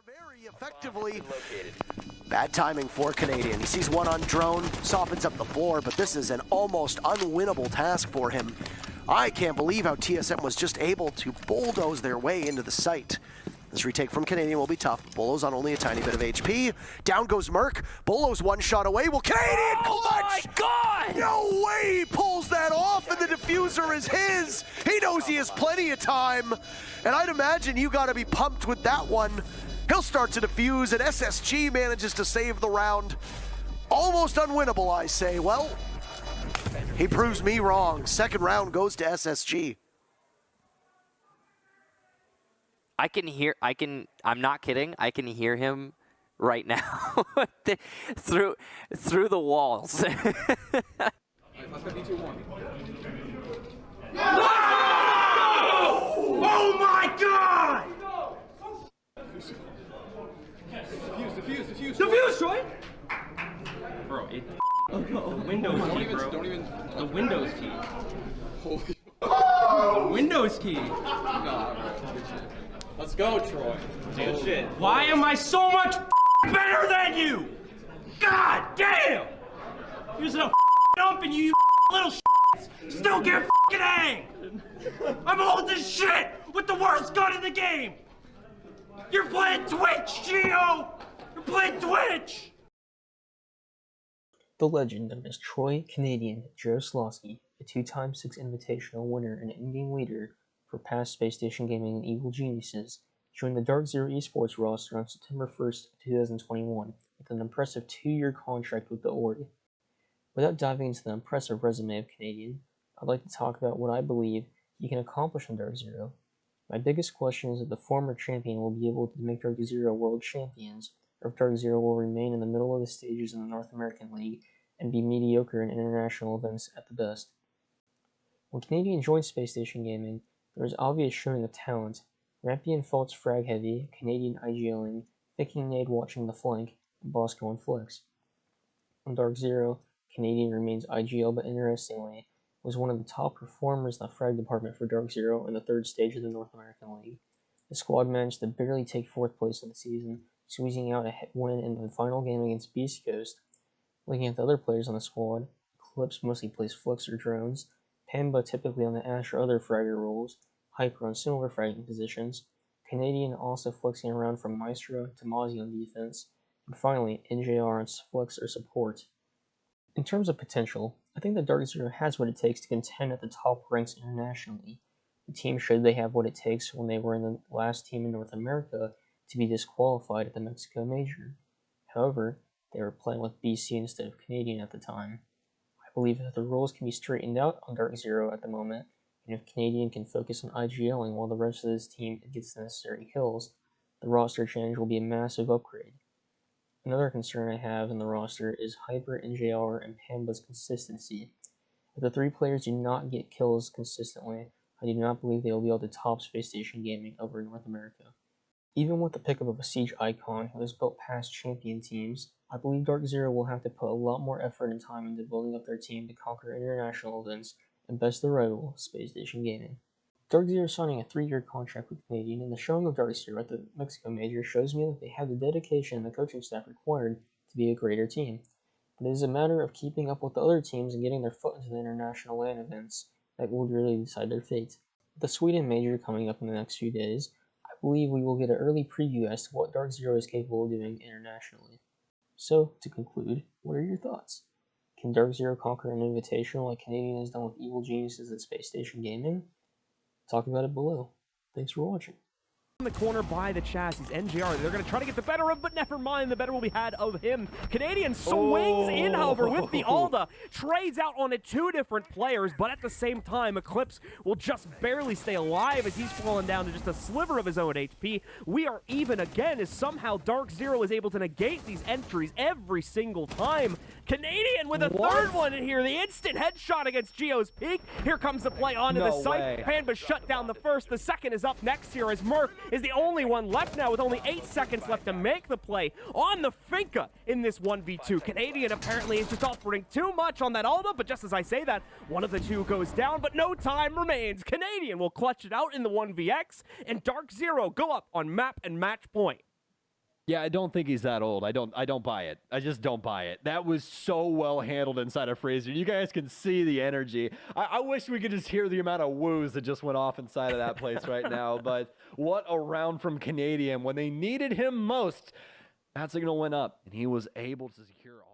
Very effectively. Bad timing for Canadian. He sees one on drone, softens up the floor, but this is an almost unwinnable task for him. I can't believe how TSM was just able to bulldoze their way into the site. This retake from Canadian will be tough. Bolo's on only a tiny bit of HP. Down goes Merc. Bolo's one shot away. Will Canadian clutch? My God! No way he pulls that off, and the diffuser is his. He knows he has plenty of time. And I'd imagine you got to be pumped with that one. He'll start to defuse, and SSG manages to save the round. Almost unwinnable, I say. Well, he proves me wrong. Second round goes to SSG. I'm not kidding, I can hear him right now through the walls. Oh my God! Diffuse, Troy! Bro, the Windows key, bro. The Windows key. The Windows key. Let's go, Troy. Good shit. Why am I so much better than you? God damn! Using a dump and you little still get hang! I'm holding this shit with the worst gun in the game! You're playing Twitch, Geo! You're playing Twitch! The legend known as Troy Canadian Jaroslawski, a 2x6 Invitational winner and in-game leader for past Space Station Gaming and Evil Geniuses, joined the DarkZero esports roster on September 1st, 2021, with an impressive 2-year contract with the Org. Without diving into the impressive resume of Canadian, I'd like to talk about what I believe he can accomplish in DarkZero. My biggest question is if the former champion will be able to make DarkZero world champions, or if DarkZero will remain in the middle of the stages in the North American League and be mediocre in international events at the best. When Canadian joined Space Station Gaming, there was obvious showing of talent. Rampion Fault's frag heavy, Canadian IGLing, Viking Nade watching the flank, and Bosco on flex. On DarkZero, Canadian remains IGL, but interestingly, was one of the top performers in the frag department for DarkZero in the 3rd stage of the North American League. The squad managed to barely take 4th place in the season, squeezing out a win in the final game against Beast Coast. Looking at the other players on the squad, Eclipse mostly plays flex or drones, Pamba typically on the Ash or other fragger roles, Hyper on similar fragging positions, Canadian also flexing around from Maestro to Mozzie on defense, and finally NJR on flex or support. In terms of potential, I think that DarkZero has what it takes to contend at the top ranks internationally. The team showed they have what it takes when they were in the last team in North America to be disqualified at the Mexico Major. However, they were playing with BC instead of Canadian at the time. I believe that the rules can be straightened out on DarkZero at the moment, and if Canadian can focus on IGLing while the rest of his team gets the necessary kills, the roster change will be a massive upgrade. Another concern I have in the roster is Hyper, NJR, and Pamba's consistency. If the 3 players do not get kills consistently, I do not believe they will be able to top Space Station Gaming over North America. Even with the pickup of a Siege icon who has built past champion teams, I believe DarkZero will have to put a lot more effort and time into building up their team to conquer international events and best their rival, Space Station Gaming. DarkZero signing a 3-year contract with Canadian, and the showing of DarkZero at the Mexico Major shows me that they have the dedication and the coaching staff required to be a greater team. But it is a matter of keeping up with the other teams and getting their foot into the international LAN events that will really decide their fate. With the Sweden Major coming up in the next few days, I believe we will get an early preview as to what DarkZero is capable of doing internationally. So, to conclude, what are your thoughts? Can DarkZero conquer an invitational like Canadian has done with Evil Geniuses at Space Station Gaming? Talk about it below. Thanks for watching. In the corner by the chassis, NJR, they're going to try to get the better of, but never mind, the better will be had of him. Canadian swings in, however, with the Alda, trades out onto 2 different players, but at the same time, Eclipse will just barely stay alive as he's fallen down to just a sliver of his own HP. We are even again as somehow DarkZero is able to negate these entries every single time. Canadian with a third one in here, the instant headshot against Geo's Peak. Here comes the play onto the site. Pamba shut down the first, the second is up next here as Merc is the only one left now with only 8 seconds left to make the play on the Finka in this 1v2. Canadian apparently is just offering too much on that Alda, but just as I say that, one of the 2 goes down, but no time remains. Canadian will clutch it out in the 1vx, and DarkZero go up on map and match point. Yeah, I don't think he's that old. I don't buy it. I just don't buy it. That was so well handled inside of Fraser. You guys can see the energy. I wish we could just hear the amount of woos that just went off inside of that place right now. But what a round from Canadian. When they needed him most, that signal went up, and he was able to secure all